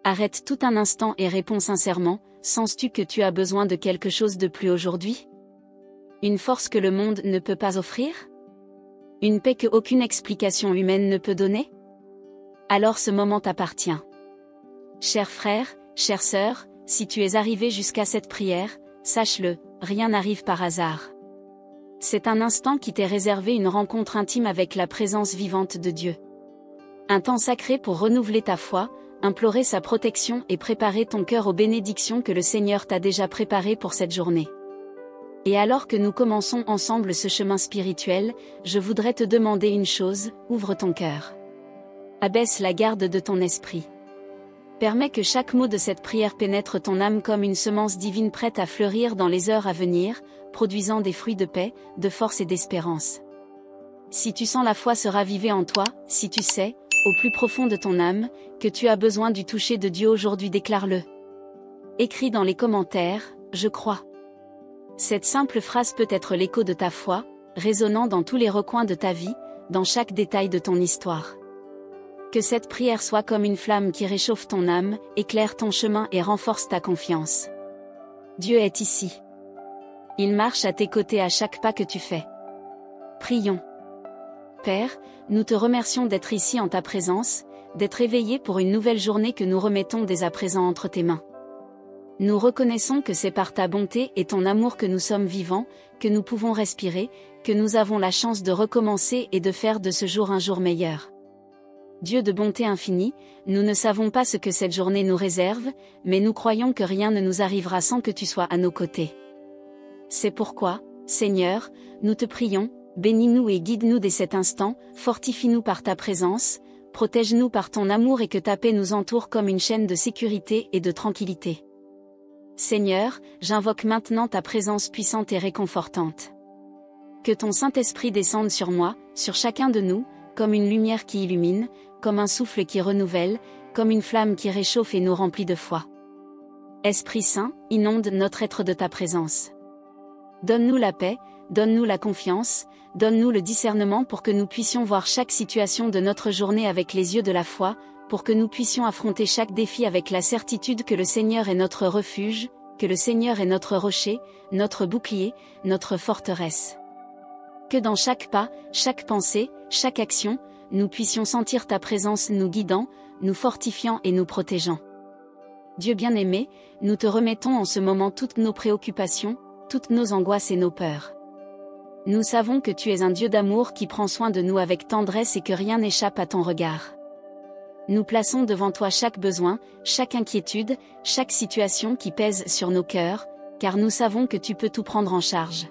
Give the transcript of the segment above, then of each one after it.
Arrête tout un instant et réponds sincèrement, sens-tu que tu as besoin de quelque chose de plus aujourd'hui? Une force que le monde ne peut pas offrir? Une paix que aucune explication humaine ne peut donner? Alors ce moment t'appartient. Cher frère, chère sœur, si tu es arrivé jusqu'à cette prière, sache-le, rien n'arrive par hasard. C'est un instant qui t'est réservé, une rencontre intime avec la présence vivante de Dieu. Un temps sacré pour renouveler ta foi, implorer sa protection et préparer ton cœur aux bénédictions que le Seigneur t'a déjà préparées pour cette journée. Et alors que nous commençons ensemble ce chemin spirituel, je voudrais te demander une chose, ouvre ton cœur. Abaisse la garde de ton esprit. Permets que chaque mot de cette prière pénètre ton âme comme une semence divine prête à fleurir dans les heures à venir, produisant des fruits de paix, de force et d'espérance. Si tu sens la foi se raviver en toi, si tu sais, au plus profond de ton âme, que tu as besoin du toucher de Dieu aujourd'hui, déclare-le. Écris dans les commentaires, je crois. Cette simple phrase peut être l'écho de ta foi, résonnant dans tous les recoins de ta vie, dans chaque détail de ton histoire. Que cette prière soit comme une flamme qui réchauffe ton âme, éclaire ton chemin et renforce ta confiance. Dieu est ici. Il marche à tes côtés à chaque pas que tu fais. Prions. Père, nous te remercions d'être ici en ta présence, d'être éveillés pour une nouvelle journée que nous remettons dès à présent entre tes mains. Nous reconnaissons que c'est par ta bonté et ton amour que nous sommes vivants, que nous pouvons respirer, que nous avons la chance de recommencer et de faire de ce jour un jour meilleur. Dieu de bonté infinie, nous ne savons pas ce que cette journée nous réserve, mais nous croyons que rien ne nous arrivera sans que tu sois à nos côtés. C'est pourquoi, Seigneur, nous te prions, bénis-nous et guide-nous dès cet instant, fortifie-nous par ta présence, protège-nous par ton amour et que ta paix nous entoure comme une chaîne de sécurité et de tranquillité. Seigneur, j'invoque maintenant ta présence puissante et réconfortante. Que ton Saint-Esprit descende sur moi, sur chacun de nous, comme une lumière qui illumine, comme un souffle qui renouvelle, comme une flamme qui réchauffe et nous remplit de foi. Esprit Saint, inonde notre être de ta présence. Donne-nous la paix, donne-nous la confiance, donne-nous le discernement pour que nous puissions voir chaque situation de notre journée avec les yeux de la foi, pour que nous puissions affronter chaque défi avec la certitude que le Seigneur est notre refuge, que le Seigneur est notre rocher, notre bouclier, notre forteresse. Que dans chaque pas, chaque pensée, chaque action, nous puissions sentir ta présence nous guidant, nous fortifiant et nous protégeant. Dieu bien-aimé, nous te remettons en ce moment toutes nos préoccupations, toutes nos angoisses et nos peurs. Nous savons que tu es un Dieu d'amour qui prend soin de nous avec tendresse et que rien n'échappe à ton regard. Nous plaçons devant toi chaque besoin, chaque inquiétude, chaque situation qui pèse sur nos cœurs, car nous savons que tu peux tout prendre en charge.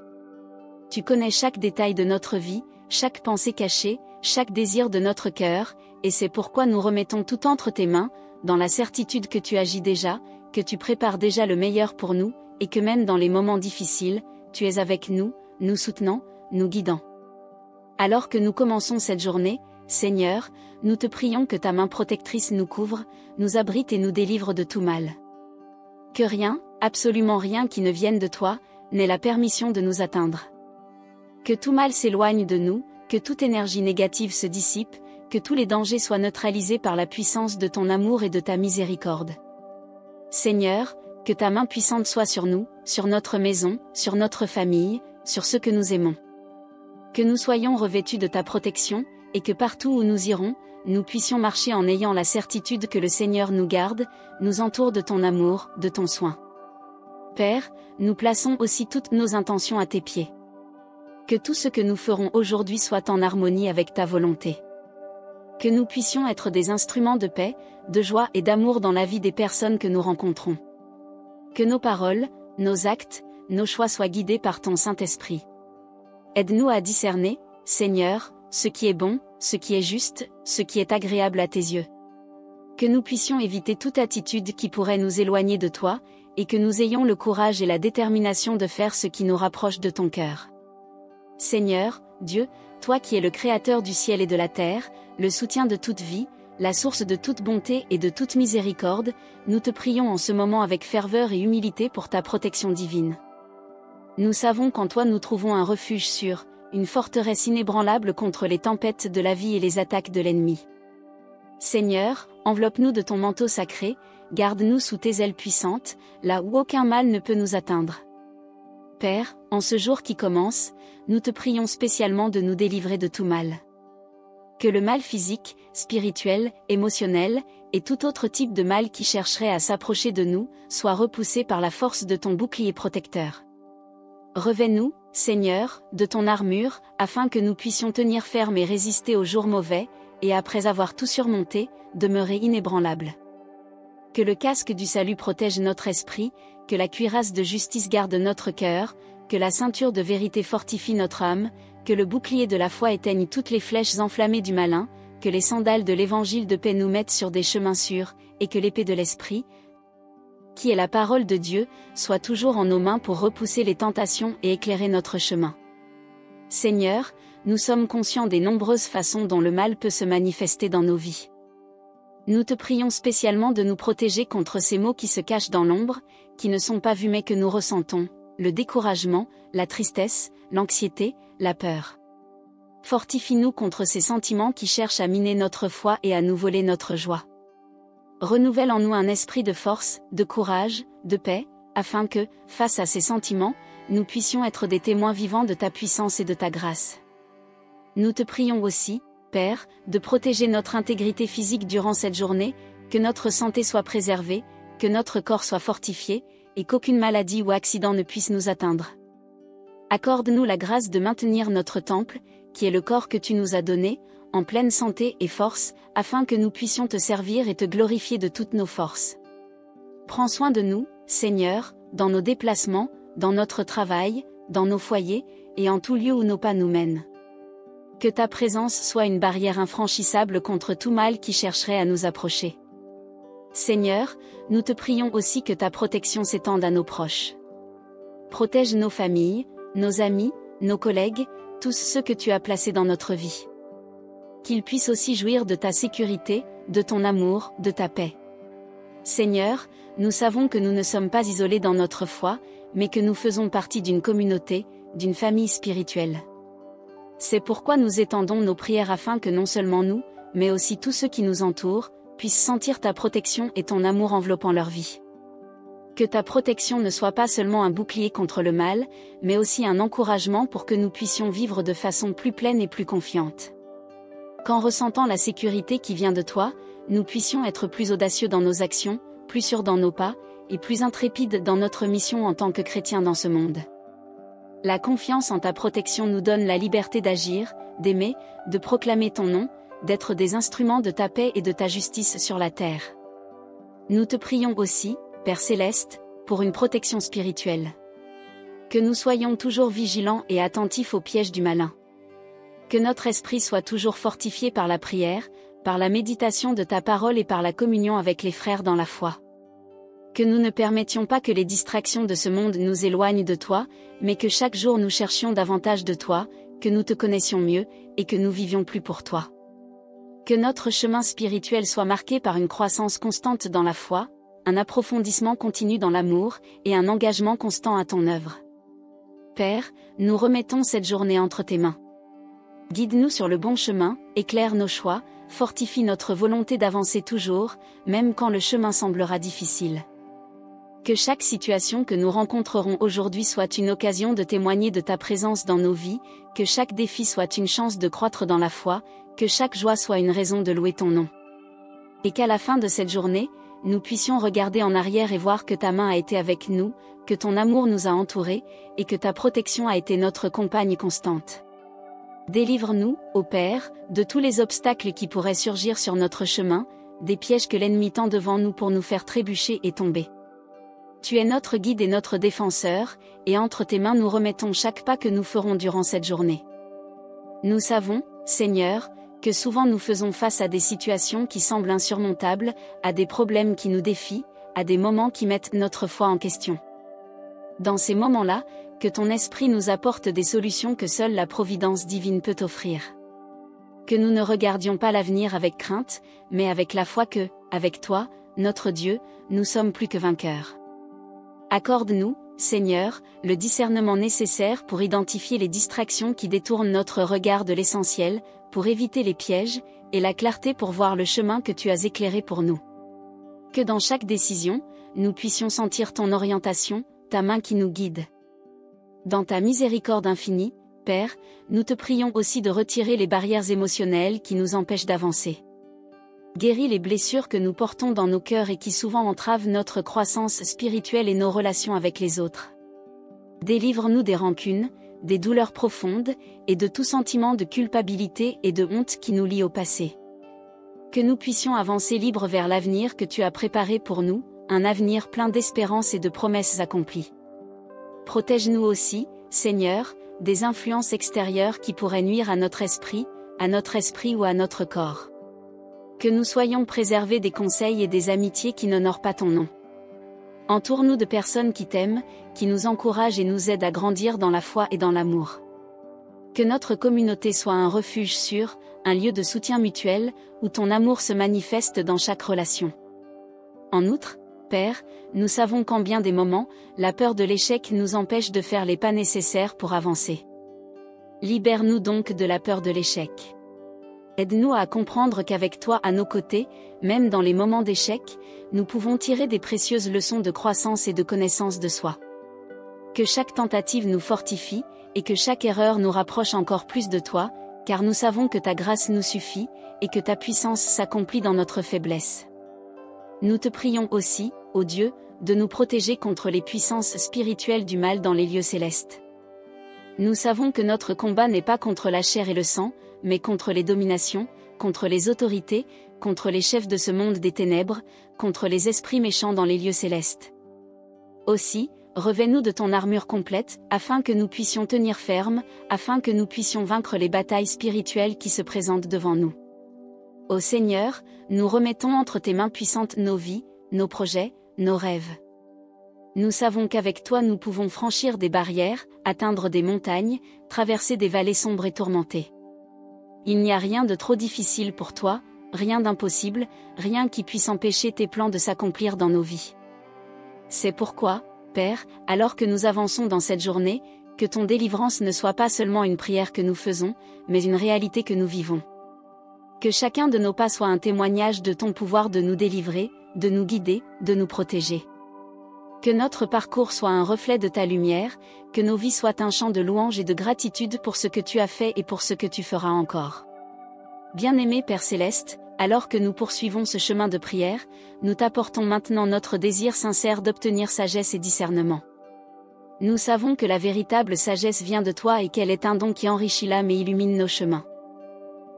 Tu connais chaque détail de notre vie, chaque pensée cachée, chaque désir de notre cœur, et c'est pourquoi nous remettons tout entre tes mains, dans la certitude que tu agis déjà, que tu prépares déjà le meilleur pour nous, et que même dans les moments difficiles, tu es avec nous, nous soutenant, nous guidant. Alors que nous commençons cette journée, Seigneur, nous te prions que ta main protectrice nous couvre, nous abrite et nous délivre de tout mal. Que rien, absolument rien qui ne vienne de toi, n'ait la permission de nous atteindre. Que tout mal s'éloigne de nous, que toute énergie négative se dissipe, que tous les dangers soient neutralisés par la puissance de ton amour et de ta miséricorde. Seigneur, que ta main puissante soit sur nous, sur notre maison, sur notre famille, sur ceux que nous aimons. Que nous soyons revêtus de ta protection, et que partout où nous irons, nous puissions marcher en ayant la certitude que le Seigneur nous garde, nous entoure de ton amour, de ton soin. Père, nous plaçons aussi toutes nos intentions à tes pieds. Que tout ce que nous ferons aujourd'hui soit en harmonie avec ta volonté. Que nous puissions être des instruments de paix, de joie et d'amour dans la vie des personnes que nous rencontrons. Que nos paroles, nos actes, nos choix soient guidés par ton Saint-Esprit. Aide-nous à discerner, Seigneur, ce qui est bon, ce qui est juste, ce qui est agréable à tes yeux. Que nous puissions éviter toute attitude qui pourrait nous éloigner de toi, et que nous ayons le courage et la détermination de faire ce qui nous rapproche de ton cœur. Seigneur, Dieu, toi qui es le Créateur du ciel et de la terre, le soutien de toute vie, la source de toute bonté et de toute miséricorde, nous te prions en ce moment avec ferveur et humilité pour ta protection divine. Nous savons qu'en toi nous trouvons un refuge sûr, une forteresse inébranlable contre les tempêtes de la vie et les attaques de l'ennemi. Seigneur, enveloppe-nous de ton manteau sacré, garde-nous sous tes ailes puissantes, là où aucun mal ne peut nous atteindre. Père, en ce jour qui commence, nous te prions spécialement de nous délivrer de tout mal. Que le mal physique, spirituel, émotionnel, et tout autre type de mal qui chercherait à s'approcher de nous, soit repoussé par la force de ton bouclier protecteur. Revêt-nous, Seigneur, de ton armure, afin que nous puissions tenir ferme et résister aux jours mauvais, et après avoir tout surmonté, demeurer inébranlables. Que le casque du salut protège notre esprit, que la cuirasse de justice garde notre cœur, que la ceinture de vérité fortifie notre âme, que le bouclier de la foi éteigne toutes les flèches enflammées du malin, que les sandales de l'évangile de paix nous mettent sur des chemins sûrs, et que l'épée de l'esprit, qui est la parole de Dieu, soit toujours en nos mains pour repousser les tentations et éclairer notre chemin. Seigneur, nous sommes conscients des nombreuses façons dont le mal peut se manifester dans nos vies. Nous te prions spécialement de nous protéger contre ces maux qui se cachent dans l'ombre, qui ne sont pas vus mais que nous ressentons, le découragement, la tristesse, l'anxiété, la peur. Fortifie-nous contre ces sentiments qui cherchent à miner notre foi et à nous voler notre joie. Renouvelle en nous un esprit de force, de courage, de paix, afin que, face à ces sentiments, nous puissions être des témoins vivants de ta puissance et de ta grâce. Nous te prions aussi, Père, de protéger notre intégrité physique durant cette journée, que notre santé soit préservée, que notre corps soit fortifié, et qu'aucune maladie ou accident ne puisse nous atteindre. Accorde-nous la grâce de maintenir notre temple, qui est le corps que tu nous as donné, en pleine santé et force, afin que nous puissions te servir et te glorifier de toutes nos forces. Prends soin de nous, Seigneur, dans nos déplacements, dans notre travail, dans nos foyers, et en tout lieu où nos pas nous mènent. Que ta présence soit une barrière infranchissable contre tout mal qui chercherait à nous approcher. Seigneur, nous te prions aussi que ta protection s'étende à nos proches. Protège nos familles, nos amis, nos collègues, tous ceux que tu as placés dans notre vie. Qu'ils puissent aussi jouir de ta sécurité, de ton amour, de ta paix. Seigneur, nous savons que nous ne sommes pas isolés dans notre foi, mais que nous faisons partie d'une communauté, d'une famille spirituelle. C'est pourquoi nous étendons nos prières afin que non seulement nous, mais aussi tous ceux qui nous entourent, puissent sentir ta protection et ton amour enveloppant leur vie. Que ta protection ne soit pas seulement un bouclier contre le mal, mais aussi un encouragement pour que nous puissions vivre de façon plus pleine et plus confiante. Qu'en ressentant la sécurité qui vient de toi, nous puissions être plus audacieux dans nos actions, plus sûrs dans nos pas, et plus intrépides dans notre mission en tant que chrétiens dans ce monde. La confiance en ta protection nous donne la liberté d'agir, d'aimer, de proclamer ton nom, d'être des instruments de ta paix et de ta justice sur la terre. Nous te prions aussi, Père Céleste, pour une protection spirituelle. Que nous soyons toujours vigilants et attentifs aux pièges du malin. Que notre esprit soit toujours fortifié par la prière, par la méditation de ta parole et par la communion avec les frères dans la foi. Que nous ne permettions pas que les distractions de ce monde nous éloignent de toi, mais que chaque jour nous cherchions davantage de toi, que nous te connaissions mieux, et que nous vivions plus pour toi. Que notre chemin spirituel soit marqué par une croissance constante dans la foi, un approfondissement continu dans l'amour, et un engagement constant à ton œuvre. Père, nous remettons cette journée entre tes mains. Guide-nous sur le bon chemin, éclaire nos choix, fortifie notre volonté d'avancer toujours, même quand le chemin semblera difficile. Que chaque situation que nous rencontrerons aujourd'hui soit une occasion de témoigner de ta présence dans nos vies, que chaque défi soit une chance de croître dans la foi, que chaque joie soit une raison de louer ton nom. Et qu'à la fin de cette journée, nous puissions regarder en arrière et voir que ta main a été avec nous, que ton amour nous a entourés, et que ta protection a été notre compagne constante. Délivre-nous, ô Père, de tous les obstacles qui pourraient surgir sur notre chemin, des pièges que l'ennemi tend devant nous pour nous faire trébucher et tomber. Tu es notre guide et notre défenseur, et entre tes mains nous remettons chaque pas que nous ferons durant cette journée. Nous savons, Seigneur, que souvent nous faisons face à des situations qui semblent insurmontables, à des problèmes qui nous défient, à des moments qui mettent notre foi en question. Dans ces moments-là, que ton esprit nous apporte des solutions que seule la providence divine peut offrir. Que nous ne regardions pas l'avenir avec crainte, mais avec la foi que, avec toi, notre Dieu, nous sommes plus que vainqueurs. Accorde-nous, Seigneur, le discernement nécessaire pour identifier les distractions qui détournent notre regard de l'essentiel, pour éviter les pièges, et la clarté pour voir le chemin que tu as éclairé pour nous. Que dans chaque décision, nous puissions sentir ton orientation, ta main qui nous guide. Dans ta miséricorde infinie, Père, nous te prions aussi de retirer les barrières émotionnelles qui nous empêchent d'avancer. Guéris les blessures que nous portons dans nos cœurs et qui souvent entravent notre croissance spirituelle et nos relations avec les autres. Délivre-nous des rancunes, des douleurs profondes, et de tout sentiment de culpabilité et de honte qui nous lient au passé. Que nous puissions avancer libres vers l'avenir que tu as préparé pour nous, un avenir plein d'espérance et de promesses accomplies. Protège-nous aussi, Seigneur, des influences extérieures qui pourraient nuire à notre esprit ou à notre corps. Que nous soyons préservés des conseils et des amitiés qui n'honorent pas ton nom. Entoure-nous de personnes qui t'aiment, qui nous encouragent et nous aident à grandir dans la foi et dans l'amour. Que notre communauté soit un refuge sûr, un lieu de soutien mutuel, où ton amour se manifeste dans chaque relation. En outre, Père, nous savons qu'en bien des moments, la peur de l'échec nous empêche de faire les pas nécessaires pour avancer. Libère-nous donc de la peur de l'échec. Aide-nous à comprendre qu'avec toi à nos côtés, même dans les moments d'échec, nous pouvons tirer des précieuses leçons de croissance et de connaissance de soi. Que chaque tentative nous fortifie, et que chaque erreur nous rapproche encore plus de toi, car nous savons que ta grâce nous suffit, et que ta puissance s'accomplit dans notre faiblesse. Nous te prions aussi, ô Dieu, de nous protéger contre les puissances spirituelles du mal dans les lieux célestes. Nous savons que notre combat n'est pas contre la chair et le sang, mais contre les dominations, contre les autorités, contre les chefs de ce monde des ténèbres, contre les esprits méchants dans les lieux célestes. Aussi, revêt-nous de ton armure complète, afin que nous puissions tenir ferme, afin que nous puissions vaincre les batailles spirituelles qui se présentent devant nous. Ô Seigneur, nous remettons entre tes mains puissantes nos vies, nos projets, nos rêves. Nous savons qu'avec toi nous pouvons franchir des barrières, atteindre des montagnes, traverser des vallées sombres et tourmentées. Il n'y a rien de trop difficile pour toi, rien d'impossible, rien qui puisse empêcher tes plans de s'accomplir dans nos vies. C'est pourquoi, Père, alors que nous avançons dans cette journée, que ton délivrance ne soit pas seulement une prière que nous faisons, mais une réalité que nous vivons. Que chacun de nos pas soit un témoignage de ton pouvoir de nous délivrer, de nous guider, de nous protéger. Que notre parcours soit un reflet de ta lumière, que nos vies soient un chant de louange et de gratitude pour ce que tu as fait et pour ce que tu feras encore. Bien-aimé Père Céleste, alors que nous poursuivons ce chemin de prière, nous t'apportons maintenant notre désir sincère d'obtenir sagesse et discernement. Nous savons que la véritable sagesse vient de toi et qu'elle est un don qui enrichit l'âme et illumine nos chemins.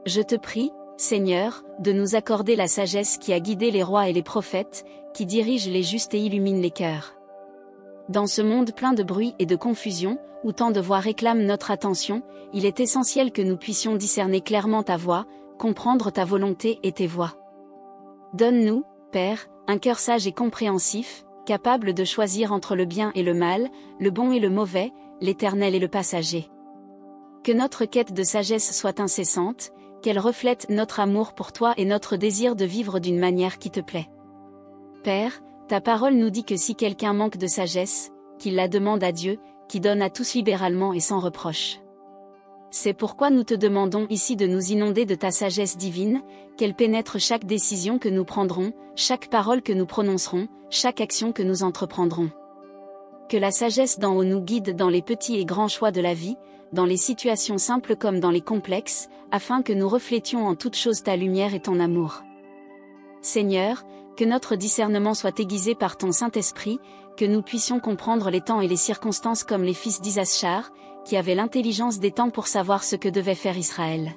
Je te prie, Seigneur, de nous accorder la sagesse qui a guidé les rois et les prophètes, qui dirige les justes et illumine les cœurs. Dans ce monde plein de bruit et de confusion, où tant de voix réclament notre attention, il est essentiel que nous puissions discerner clairement ta voix, comprendre ta volonté et tes voies. Donne-nous, Père, un cœur sage et compréhensif, capable de choisir entre le bien et le mal, le bon et le mauvais, l'éternel et le passager. Que notre quête de sagesse soit incessante, qu'elle reflète notre amour pour toi et notre désir de vivre d'une manière qui te plaît. Père, ta parole nous dit que si quelqu'un manque de sagesse, qu'il la demande à Dieu, qui donne à tous libéralement et sans reproche. C'est pourquoi nous te demandons ici de nous inonder de ta sagesse divine, qu'elle pénètre chaque décision que nous prendrons, chaque parole que nous prononcerons, chaque action que nous entreprendrons. Que la sagesse d'en haut nous guide dans les petits et grands choix de la vie, dans les situations simples comme dans les complexes, afin que nous reflétions en toutes choses ta lumière et ton amour. Seigneur, que notre discernement soit aiguisé par ton Saint-Esprit, que nous puissions comprendre les temps et les circonstances comme les fils d'Issachar, qui avaient l'intelligence des temps pour savoir ce que devait faire Israël.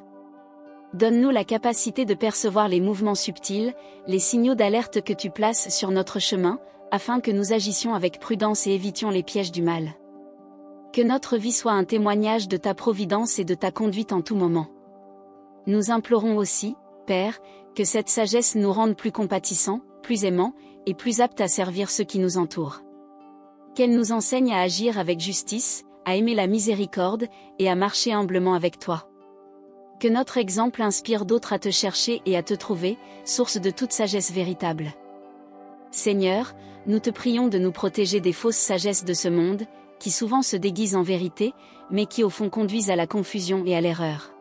Donne-nous la capacité de percevoir les mouvements subtils, les signaux d'alerte que tu places sur notre chemin, afin que nous agissions avec prudence et évitions les pièges du mal. Que notre vie soit un témoignage de ta providence et de ta conduite en tout moment. Nous implorons aussi, Père, que cette sagesse nous rende plus compatissants, plus aimants, et plus aptes à servir ceux qui nous entourent. Qu'elle nous enseigne à agir avec justice, à aimer la miséricorde, et à marcher humblement avec toi. Que notre exemple inspire d'autres à te chercher et à te trouver, source de toute sagesse véritable. Seigneur, nous te prions de nous protéger des fausses sagesses de ce monde, qui souvent se déguisent en vérité, mais qui au fond conduisent à la confusion et à l'erreur.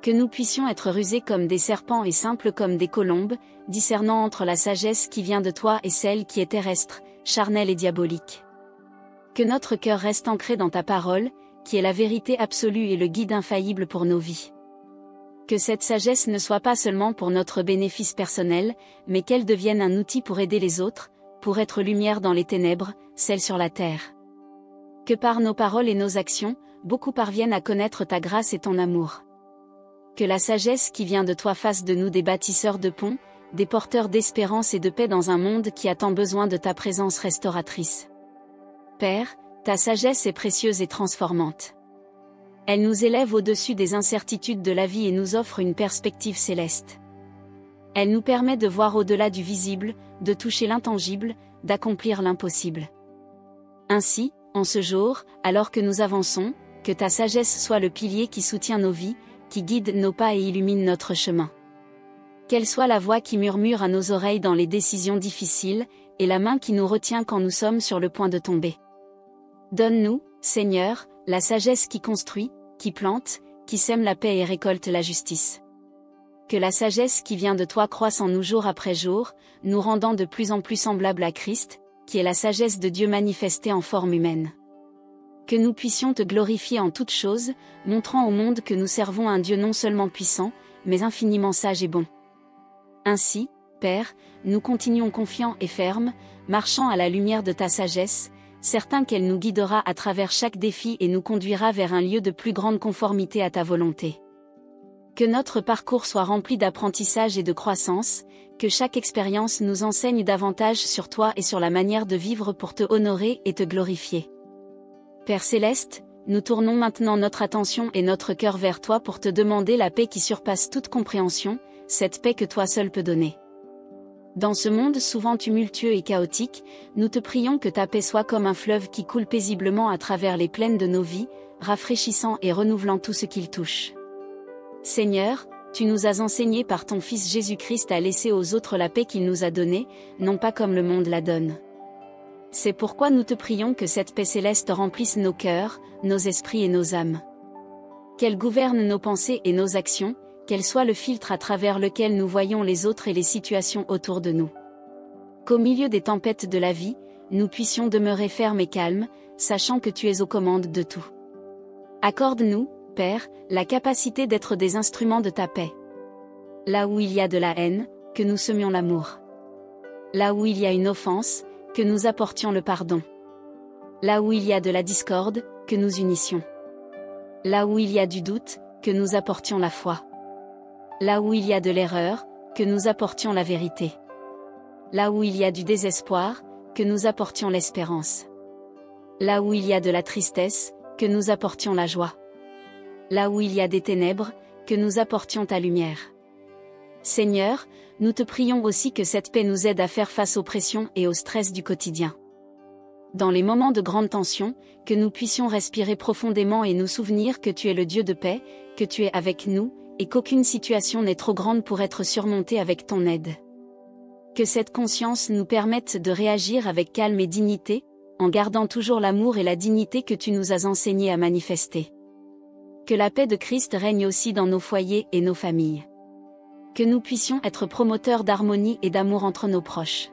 Que nous puissions être rusés comme des serpents et simples comme des colombes, discernant entre la sagesse qui vient de toi et celle qui est terrestre, charnelle et diabolique. Que notre cœur reste ancré dans ta parole, qui est la vérité absolue et le guide infaillible pour nos vies. Que cette sagesse ne soit pas seulement pour notre bénéfice personnel, mais qu'elle devienne un outil pour aider les autres, pour être lumière dans les ténèbres, celle sur la terre. Que par nos paroles et nos actions, beaucoup parviennent à connaître ta grâce et ton amour. Que la sagesse qui vient de toi fasse de nous des bâtisseurs de ponts, des porteurs d'espérance et de paix dans un monde qui a tant besoin de ta présence restauratrice. Père, ta sagesse est précieuse et transformante. Elle nous élève au-dessus des incertitudes de la vie et nous offre une perspective céleste. Elle nous permet de voir au-delà du visible, de toucher l'intangible, d'accomplir l'impossible. Ainsi, en ce jour, alors que nous avançons, que ta sagesse soit le pilier qui soutient nos vies, qui guide nos pas et illumine notre chemin. Qu'elle soit la voix qui murmure à nos oreilles dans les décisions difficiles, et la main qui nous retient quand nous sommes sur le point de tomber. Donne-nous, Seigneur, la sagesse qui construit, qui plante, qui sème la paix et récolte la justice. Que la sagesse qui vient de toi croisse en nous jour après jour, nous rendant de plus en plus semblables à Christ, qui est la sagesse de Dieu manifestée en forme humaine. Que nous puissions te glorifier en toutes choses, montrant au monde que nous servons un Dieu non seulement puissant, mais infiniment sage et bon. Ainsi, Père, nous continuons confiants et fermes, marchant à la lumière de ta sagesse, certains qu'elle nous guidera à travers chaque défi et nous conduira vers un lieu de plus grande conformité à ta volonté. Que notre parcours soit rempli d'apprentissage et de croissance, que chaque expérience nous enseigne davantage sur toi et sur la manière de vivre pour te honorer et te glorifier. Père Céleste, nous tournons maintenant notre attention et notre cœur vers toi pour te demander la paix qui surpasse toute compréhension, cette paix que toi seul peux donner. Dans ce monde souvent tumultueux et chaotique, nous te prions que ta paix soit comme un fleuve qui coule paisiblement à travers les plaines de nos vies, rafraîchissant et renouvelant tout ce qu'il touche. Seigneur, tu nous as enseigné par ton Fils Jésus-Christ à laisser aux autres la paix qu'il nous a donnée, non pas comme le monde la donne. C'est pourquoi nous te prions que cette paix céleste remplisse nos cœurs, nos esprits et nos âmes. Qu'elle gouverne nos pensées et nos actions, qu'elle soit le filtre à travers lequel nous voyons les autres et les situations autour de nous. Qu'au milieu des tempêtes de la vie, nous puissions demeurer fermes et calmes, sachant que tu es aux commandes de tout. Accorde-nous, Père, la capacité d'être des instruments de ta paix. Là où il y a de la haine, que nous semions l'amour. Là où il y a une offense, que nous apportions le pardon. Là où il y a de la discorde, que nous unissions. Là où il y a du doute, que nous apportions la foi. Là où il y a de l'erreur, que nous apportions la vérité. Là où il y a du désespoir, que nous apportions l'espérance. Là où il y a de la tristesse, que nous apportions la joie. Là où il y a des ténèbres, que nous apportions ta lumière. Seigneur, nous te prions aussi que cette paix nous aide à faire face aux pressions et au stress du quotidien. Dans les moments de grande tension, que nous puissions respirer profondément et nous souvenir que tu es le Dieu de paix, que tu es avec nous, et qu'aucune situation n'est trop grande pour être surmontée avec ton aide. Que cette conscience nous permette de réagir avec calme et dignité, en gardant toujours l'amour et la dignité que tu nous as enseigné à manifester. Que la paix de Christ règne aussi dans nos foyers et nos familles. Que nous puissions être promoteurs d'harmonie et d'amour entre nos proches.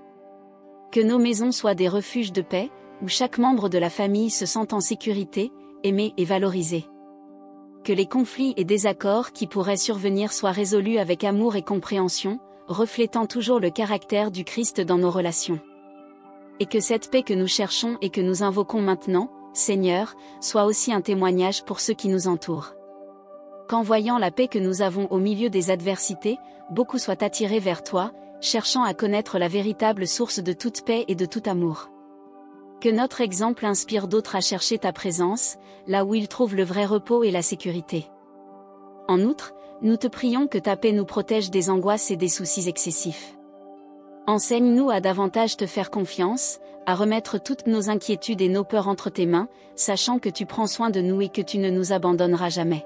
Que nos maisons soient des refuges de paix, où chaque membre de la famille se sente en sécurité, aimé et valorisé. Que les conflits et désaccords qui pourraient survenir soient résolus avec amour et compréhension, reflétant toujours le caractère du Christ dans nos relations. Et que cette paix que nous cherchons et que nous invoquons maintenant, Seigneur, soit aussi un témoignage pour ceux qui nous entourent. Qu'en voyant la paix que nous avons au milieu des adversités, beaucoup soient attirés vers toi, cherchant à connaître la véritable source de toute paix et de tout amour. Que notre exemple inspire d'autres à chercher ta présence, là où ils trouvent le vrai repos et la sécurité. En outre, nous te prions que ta paix nous protège des angoisses et des soucis excessifs. Enseigne-nous à davantage te faire confiance, à remettre toutes nos inquiétudes et nos peurs entre tes mains, sachant que tu prends soin de nous et que tu ne nous abandonneras jamais.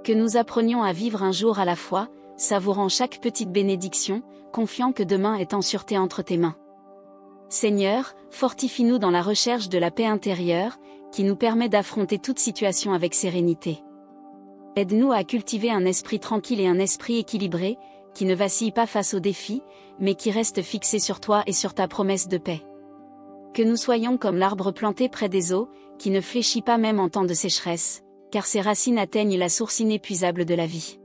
Que nous apprenions à vivre un jour à la fois, savourant chaque petite bénédiction, confiant que demain est en sûreté entre tes mains. Seigneur, fortifie-nous dans la recherche de la paix intérieure, qui nous permet d'affronter toute situation avec sérénité. Aide-nous à cultiver un esprit tranquille et un esprit équilibré, qui ne vacille pas face aux défis, mais qui reste fixé sur toi et sur ta promesse de paix. Que nous soyons comme l'arbre planté près des eaux, qui ne fléchit pas même en temps de sécheresse, car ses racines atteignent la source inépuisable de la vie.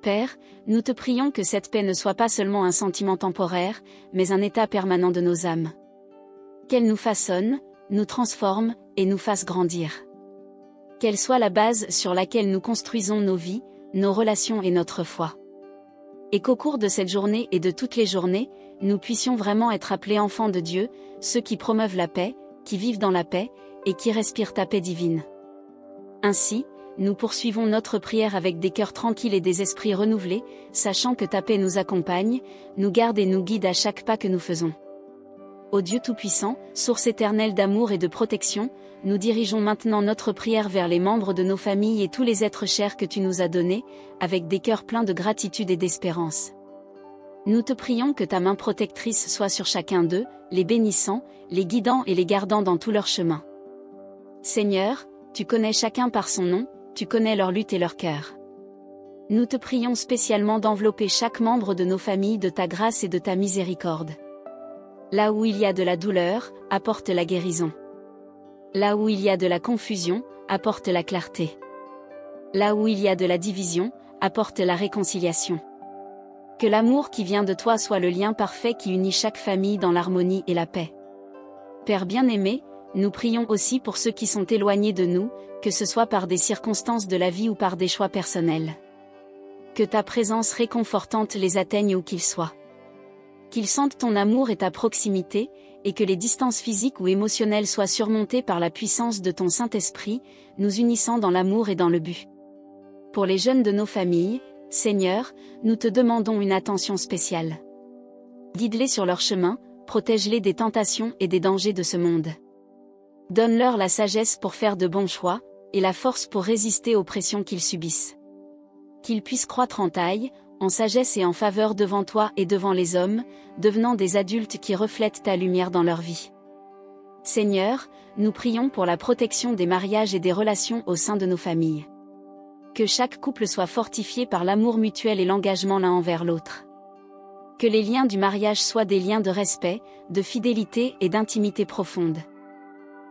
Père, nous te prions que cette paix ne soit pas seulement un sentiment temporaire, mais un état permanent de nos âmes. Qu'elle nous façonne, nous transforme, et nous fasse grandir. Qu'elle soit la base sur laquelle nous construisons nos vies, nos relations et notre foi. Et qu'au cours de cette journée et de toutes les journées, nous puissions vraiment être appelés enfants de Dieu, ceux qui promeuvent la paix, qui vivent dans la paix, et qui respirent ta paix divine. Ainsi, nous poursuivons notre prière avec des cœurs tranquilles et des esprits renouvelés, sachant que ta paix nous accompagne, nous garde et nous guide à chaque pas que nous faisons. Ô Dieu Tout-Puissant, source éternelle d'amour et de protection, nous dirigeons maintenant notre prière vers les membres de nos familles et tous les êtres chers que tu nous as donnés, avec des cœurs pleins de gratitude et d'espérance. Nous te prions que ta main protectrice soit sur chacun d'eux, les bénissant, les guidant et les gardant dans tout leur chemin. Seigneur, tu connais chacun par son nom, tu connais leur lutte et leur cœur. Nous te prions spécialement d'envelopper chaque membre de nos familles de ta grâce et de ta miséricorde. Là où il y a de la douleur, apporte la guérison. Là où il y a de la confusion, apporte la clarté. Là où il y a de la division, apporte la réconciliation. Que l'amour qui vient de toi soit le lien parfait qui unit chaque famille dans l'harmonie et la paix. Père bien-aimé, nous prions aussi pour ceux qui sont éloignés de nous, que ce soit par des circonstances de la vie ou par des choix personnels. Que ta présence réconfortante les atteigne où qu'ils soient. Qu'ils sentent ton amour et ta proximité, et que les distances physiques ou émotionnelles soient surmontées par la puissance de ton Saint-Esprit, nous unissant dans l'amour et dans le but. Pour les jeunes de nos familles, Seigneur, nous te demandons une attention spéciale. Guide-les sur leur chemin, protège-les des tentations et des dangers de ce monde. Donne-leur la sagesse pour faire de bons choix, et la force pour résister aux pressions qu'ils subissent. Qu'ils puissent croître en taille, en sagesse et en faveur devant toi et devant les hommes, devenant des adultes qui reflètent ta lumière dans leur vie. Seigneur, nous prions pour la protection des mariages et des relations au sein de nos familles. Que chaque couple soit fortifié par l'amour mutuel et l'engagement l'un envers l'autre. Que les liens du mariage soient des liens de respect, de fidélité et d'intimité profonde.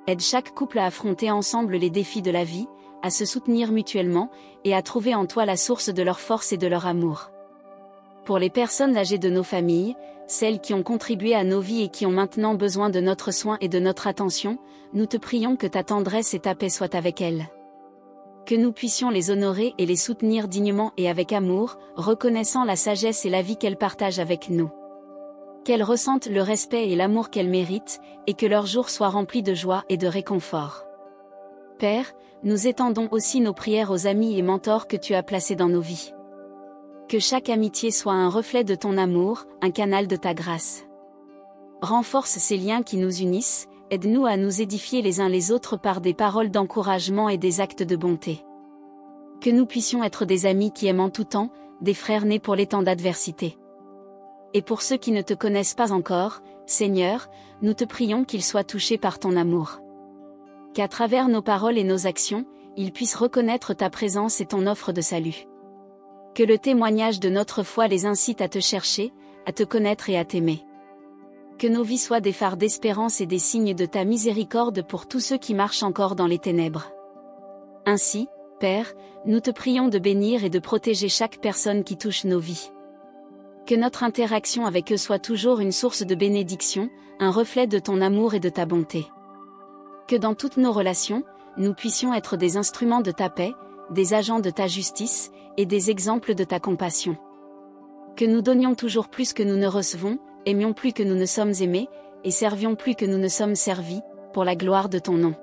Aide chaque couple à affronter ensemble les défis de la vie, à se soutenir mutuellement, et à trouver en toi la source de leur force et de leur amour. Pour les personnes âgées de nos familles, celles qui ont contribué à nos vies et qui ont maintenant besoin de notre soin et de notre attention, nous te prions que ta tendresse et ta paix soient avec elles. Que nous puissions les honorer et les soutenir dignement et avec amour, reconnaissant la sagesse et la vie qu'elles partagent avec nous. Qu'elles ressentent le respect et l'amour qu'elles méritent, et que leurs jours soient remplis de joie et de réconfort. Père, nous étendons aussi nos prières aux amis et mentors que tu as placés dans nos vies. Que chaque amitié soit un reflet de ton amour, un canal de ta grâce. Renforce ces liens qui nous unissent, aide-nous à nous édifier les uns les autres par des paroles d'encouragement et des actes de bonté. Que nous puissions être des amis qui aiment en tout temps, des frères nés pour les temps d'adversité. Et pour ceux qui ne te connaissent pas encore, Seigneur, nous te prions qu'ils soient touchés par ton amour. Qu'à travers nos paroles et nos actions, ils puissent reconnaître ta présence et ton offre de salut. Que le témoignage de notre foi les incite à te chercher, à te connaître et à t'aimer. Que nos vies soient des phares d'espérance et des signes de ta miséricorde pour tous ceux qui marchent encore dans les ténèbres. Ainsi, Père, nous te prions de bénir et de protéger chaque personne qui touche nos vies. Que notre interaction avec eux soit toujours une source de bénédiction, un reflet de ton amour et de ta bonté. Que dans toutes nos relations, nous puissions être des instruments de ta paix, des agents de ta justice, et des exemples de ta compassion. Que nous donnions toujours plus que nous ne recevons, aimions plus que nous ne sommes aimés, et servions plus que nous ne sommes servis, pour la gloire de ton nom.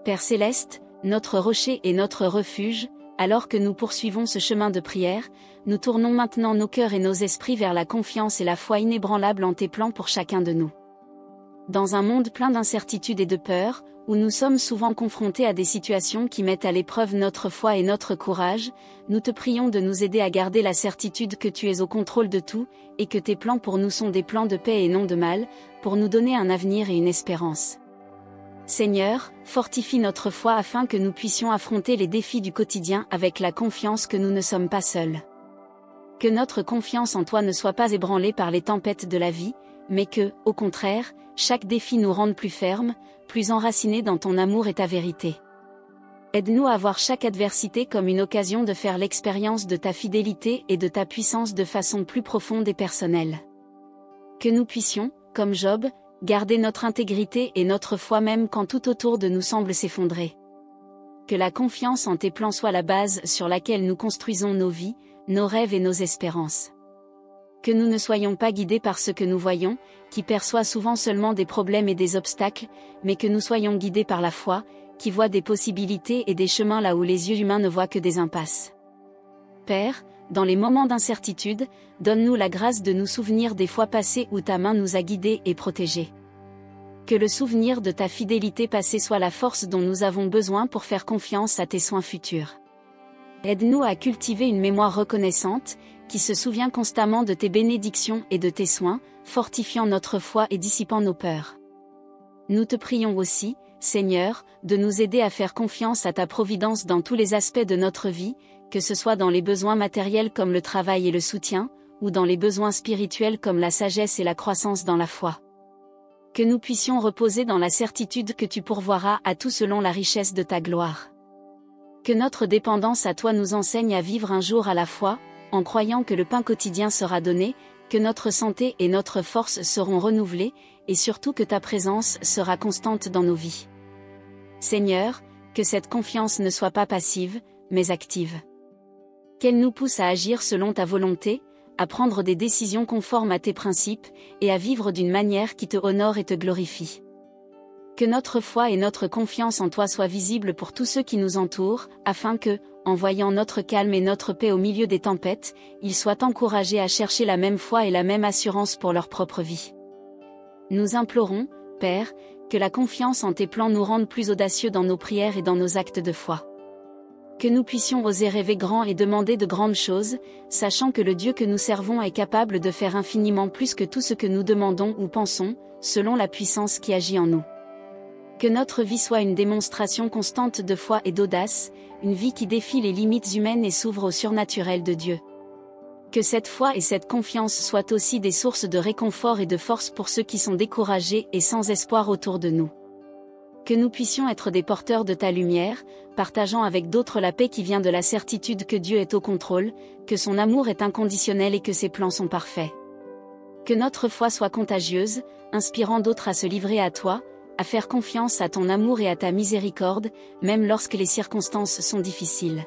Père céleste, notre rocher et notre refuge, alors que nous poursuivons ce chemin de prière, nous tournons maintenant nos cœurs et nos esprits vers la confiance et la foi inébranlable en tes plans pour chacun de nous. Dans un monde plein d'incertitudes et de peur, où nous sommes souvent confrontés à des situations qui mettent à l'épreuve notre foi et notre courage, nous te prions de nous aider à garder la certitude que tu es au contrôle de tout, et que tes plans pour nous sont des plans de paix et non de mal, pour nous donner un avenir et une espérance. Seigneur, fortifie notre foi afin que nous puissions affronter les défis du quotidien avec la confiance que nous ne sommes pas seuls. Que notre confiance en toi ne soit pas ébranlée par les tempêtes de la vie, mais que, au contraire, chaque défi nous rende plus fermes, plus enracinés dans ton amour et ta vérité. Aide-nous à voir chaque adversité comme une occasion de faire l'expérience de ta fidélité et de ta puissance de façon plus profonde et personnelle. Que nous puissions, comme Job, garder notre intégrité et notre foi même quand tout autour de nous semble s'effondrer. Que la confiance en tes plans soit la base sur laquelle nous construisons nos vies, nos rêves et nos espérances. Que nous ne soyons pas guidés par ce que nous voyons, qui perçoit souvent seulement des problèmes et des obstacles, mais que nous soyons guidés par la foi, qui voit des possibilités et des chemins là où les yeux humains ne voient que des impasses. Père, dans les moments d'incertitude, donne-nous la grâce de nous souvenir des fois passées où ta main nous a guidés et protégés. Que le souvenir de ta fidélité passée soit la force dont nous avons besoin pour faire confiance à tes soins futurs. Aide-nous à cultiver une mémoire reconnaissante, qui se souvient constamment de tes bénédictions et de tes soins, fortifiant notre foi et dissipant nos peurs. Nous te prions aussi, Seigneur, de nous aider à faire confiance à ta providence dans tous les aspects de notre vie, que ce soit dans les besoins matériels comme le travail et le soutien, ou dans les besoins spirituels comme la sagesse et la croissance dans la foi. Que nous puissions reposer dans la certitude que tu pourvoiras à tout selon la richesse de ta gloire. Que notre dépendance à toi nous enseigne à vivre un jour à la fois, en croyant que le pain quotidien sera donné, que notre santé et notre force seront renouvelées, et surtout que ta présence sera constante dans nos vies. Seigneur, que cette confiance ne soit pas passive, mais active. Qu'elle nous pousse à agir selon ta volonté, à prendre des décisions conformes à tes principes, et à vivre d'une manière qui te honore et te glorifie. Que notre foi et notre confiance en toi soient visibles pour tous ceux qui nous entourent, afin que, en voyant notre calme et notre paix au milieu des tempêtes, ils soient encouragés à chercher la même foi et la même assurance pour leur propre vie. Nous implorons, Père, que la confiance en tes plans nous rende plus audacieux dans nos prières et dans nos actes de foi. Que nous puissions oser rêver grand et demander de grandes choses, sachant que le Dieu que nous servons est capable de faire infiniment plus que tout ce que nous demandons ou pensons, selon la puissance qui agit en nous. Que notre vie soit une démonstration constante de foi et d'audace, une vie qui défie les limites humaines et s'ouvre au surnaturel de Dieu. Que cette foi et cette confiance soient aussi des sources de réconfort et de force pour ceux qui sont découragés et sans espoir autour de nous. Que nous puissions être des porteurs de ta lumière, partageant avec d'autres la paix qui vient de la certitude que Dieu est au contrôle, que son amour est inconditionnel et que ses plans sont parfaits. Que notre foi soit contagieuse, inspirant d'autres à se livrer à toi, à faire confiance à ton amour et à ta miséricorde, même lorsque les circonstances sont difficiles.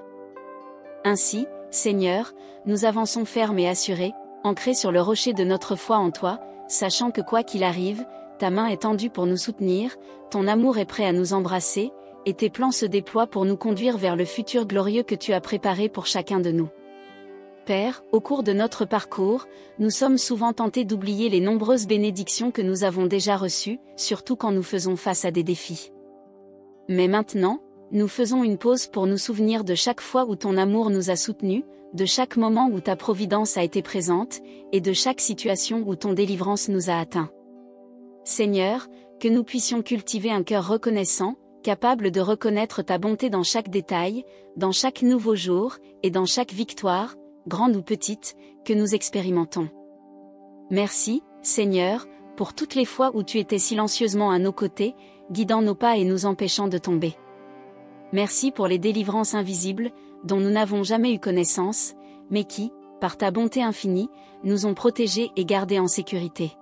Ainsi, Seigneur, nous avançons fermes et assurés, ancrés sur le rocher de notre foi en toi, sachant que quoi qu'il arrive, ta main est tendue pour nous soutenir, ton amour est prêt à nous embrasser, et tes plans se déploient pour nous conduire vers le futur glorieux que tu as préparé pour chacun de nous. Père, au cours de notre parcours, nous sommes souvent tentés d'oublier les nombreuses bénédictions que nous avons déjà reçues, surtout quand nous faisons face à des défis. Mais maintenant, nous faisons une pause pour nous souvenir de chaque fois où ton amour nous a soutenus, de chaque moment où ta providence a été présente, et de chaque situation où ton délivrance nous a atteints. Seigneur, que nous puissions cultiver un cœur reconnaissant, capable de reconnaître ta bonté dans chaque détail, dans chaque nouveau jour, et dans chaque victoire, grande ou petite, que nous expérimentons. Merci, Seigneur, pour toutes les fois où tu étais silencieusement à nos côtés, guidant nos pas et nous empêchant de tomber. Merci pour les délivrances invisibles, dont nous n'avons jamais eu connaissance, mais qui, par ta bonté infinie, nous ont protégés et gardés en sécurité.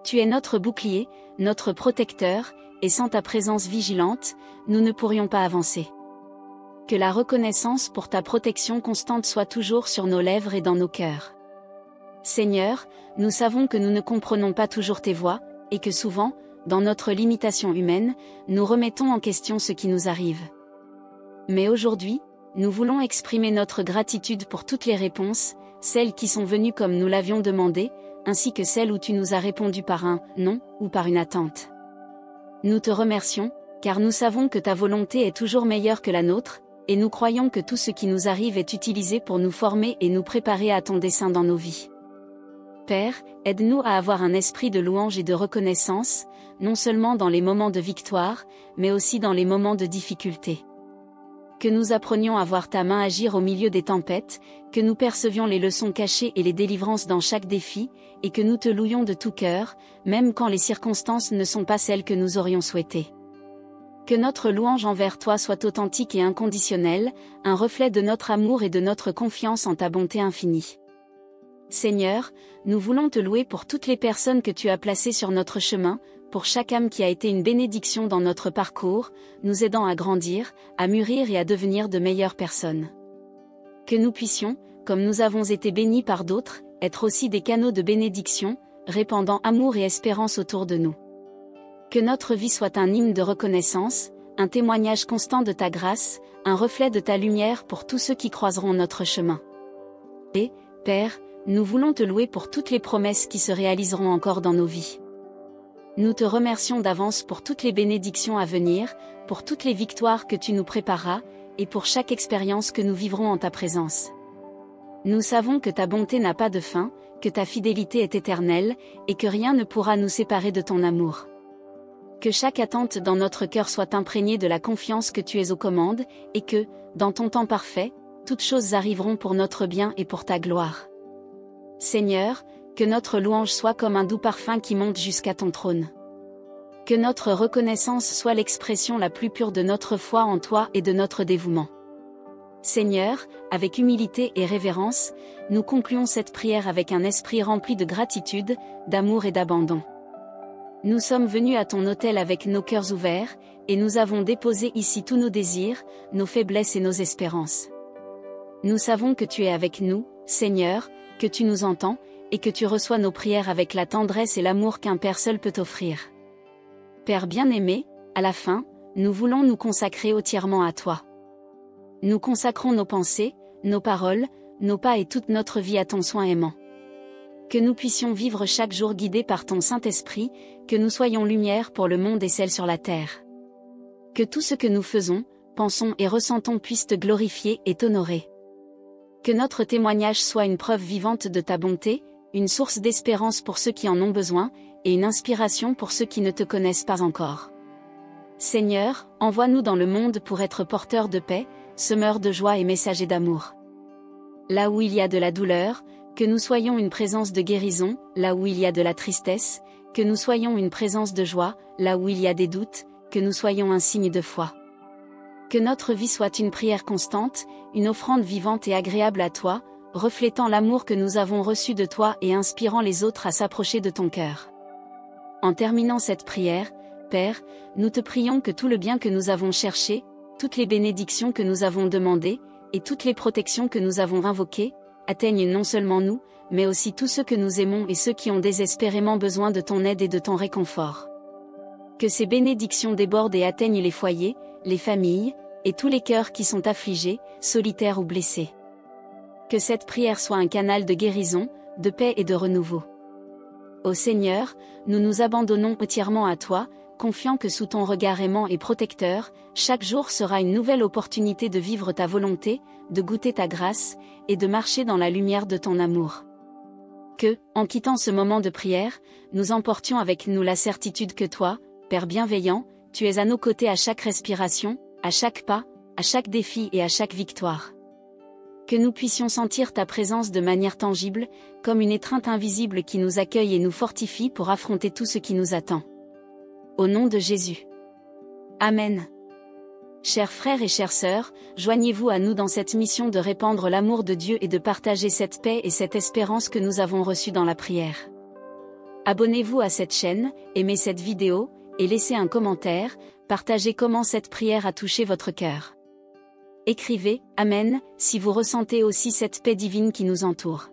Tu es notre bouclier, notre protecteur, et sans ta présence vigilante, nous ne pourrions pas avancer. Que la reconnaissance pour ta protection constante soit toujours sur nos lèvres et dans nos cœurs. Seigneur, nous savons que nous ne comprenons pas toujours tes voies, et que souvent, dans notre limitation humaine, nous remettons en question ce qui nous arrive. Mais aujourd'hui, nous voulons exprimer notre gratitude pour toutes les réponses, celles qui sont venues comme nous l'avions demandé, ainsi que celles où tu nous as répondu par un « non » ou par une attente. Nous te remercions, car nous savons que ta volonté est toujours meilleure que la nôtre, et nous croyons que tout ce qui nous arrive est utilisé pour nous former et nous préparer à ton dessein dans nos vies. Père, aide-nous à avoir un esprit de louange et de reconnaissance, non seulement dans les moments de victoire, mais aussi dans les moments de difficulté. Que nous apprenions à voir ta main agir au milieu des tempêtes, que nous percevions les leçons cachées et les délivrances dans chaque défi, et que nous te louions de tout cœur, même quand les circonstances ne sont pas celles que nous aurions souhaitées. Que notre louange envers toi soit authentique et inconditionnelle, un reflet de notre amour et de notre confiance en ta bonté infinie. Seigneur, nous voulons te louer pour toutes les personnes que tu as placées sur notre chemin, pour chaque âme qui a été une bénédiction dans notre parcours, nous aidant à grandir, à mûrir et à devenir de meilleures personnes. Que nous puissions, comme nous avons été bénis par d'autres, être aussi des canaux de bénédiction, répandant amour et espérance autour de nous. Que notre vie soit un hymne de reconnaissance, un témoignage constant de ta grâce, un reflet de ta lumière pour tous ceux qui croiseront notre chemin. Et, Père, nous voulons te louer pour toutes les promesses qui se réaliseront encore dans nos vies. Nous te remercions d'avance pour toutes les bénédictions à venir, pour toutes les victoires que tu nous prépareras, et pour chaque expérience que nous vivrons en ta présence. Nous savons que ta bonté n'a pas de fin, que ta fidélité est éternelle, et que rien ne pourra nous séparer de ton amour. Que chaque attente dans notre cœur soit imprégnée de la confiance que tu es aux commandes, et que, dans ton temps parfait, toutes choses arriveront pour notre bien et pour ta gloire. Seigneur, que notre louange soit comme un doux parfum qui monte jusqu'à ton trône. Que notre reconnaissance soit l'expression la plus pure de notre foi en toi et de notre dévouement. Seigneur, avec humilité et révérence, nous concluons cette prière avec un esprit rempli de gratitude, d'amour et d'abandon. Nous sommes venus à ton autel avec nos cœurs ouverts, et nous avons déposé ici tous nos désirs, nos faiblesses et nos espérances. Nous savons que tu es avec nous, Seigneur, que tu nous entends, et que tu reçois nos prières avec la tendresse et l'amour qu'un Père seul peut offrir. Père bien-aimé, à la fin, nous voulons nous consacrer entièrement à toi. Nous consacrons nos pensées, nos paroles, nos pas et toute notre vie à ton soin aimant. Que nous puissions vivre chaque jour guidés par ton Saint-Esprit, que nous soyons lumière pour le monde et celle sur la terre. Que tout ce que nous faisons, pensons et ressentons puisse te glorifier et t'honorer. Que notre témoignage soit une preuve vivante de ta bonté, une source d'espérance pour ceux qui en ont besoin, et une inspiration pour ceux qui ne te connaissent pas encore. Seigneur, envoie-nous dans le monde pour être porteurs de paix, semeurs de joie et messagers d'amour. Là où il y a de la douleur, que nous soyons une présence de guérison, là où il y a de la tristesse, que nous soyons une présence de joie, là où il y a des doutes, que nous soyons un signe de foi. Que notre vie soit une prière constante, une offrande vivante et agréable à toi, reflétant l'amour que nous avons reçu de toi et inspirant les autres à s'approcher de ton cœur. En terminant cette prière, Père, nous te prions que tout le bien que nous avons cherché, toutes les bénédictions que nous avons demandées, et toutes les protections que nous avons invoquées, atteignent non seulement nous, mais aussi tous ceux que nous aimons et ceux qui ont désespérément besoin de ton aide et de ton réconfort. Que ces bénédictions débordent et atteignent les foyers, les familles, et tous les cœurs qui sont affligés, solitaires ou blessés. Que cette prière soit un canal de guérison, de paix et de renouveau. Ô Seigneur, nous nous abandonnons entièrement à toi, confiant que sous ton regard aimant et protecteur, chaque jour sera une nouvelle opportunité de vivre ta volonté, de goûter ta grâce, et de marcher dans la lumière de ton amour. Que, en quittant ce moment de prière, nous emportions avec nous la certitude que toi, Père bienveillant, tu es à nos côtés à chaque respiration, à chaque pas, à chaque défi et à chaque victoire. Que nous puissions sentir ta présence de manière tangible, comme une étreinte invisible qui nous accueille et nous fortifie pour affronter tout ce qui nous attend. Au nom de Jésus. Amen. Chers frères et chères sœurs, joignez-vous à nous dans cette mission de répandre l'amour de Dieu et de partager cette paix et cette espérance que nous avons reçues dans la prière. Abonnez-vous à cette chaîne, aimez cette vidéo, et laissez un commentaire, partagez comment cette prière a touché votre cœur. Écrivez « Amen » si vous ressentez aussi cette paix divine qui nous entoure.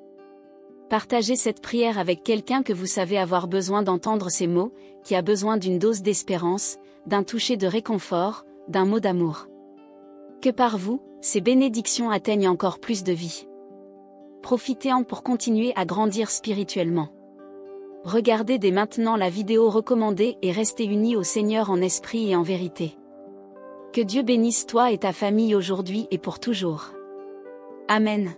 Partagez cette prière avec quelqu'un que vous savez avoir besoin d'entendre ces mots, qui a besoin d'une dose d'espérance, d'un toucher de réconfort, d'un mot d'amour. Que par vous, ces bénédictions atteignent encore plus de vie. Profitez-en pour continuer à grandir spirituellement. Regardez dès maintenant la vidéo recommandée et restez unis au Seigneur en esprit et en vérité. Que Dieu bénisse toi et ta famille aujourd'hui et pour toujours. Amen.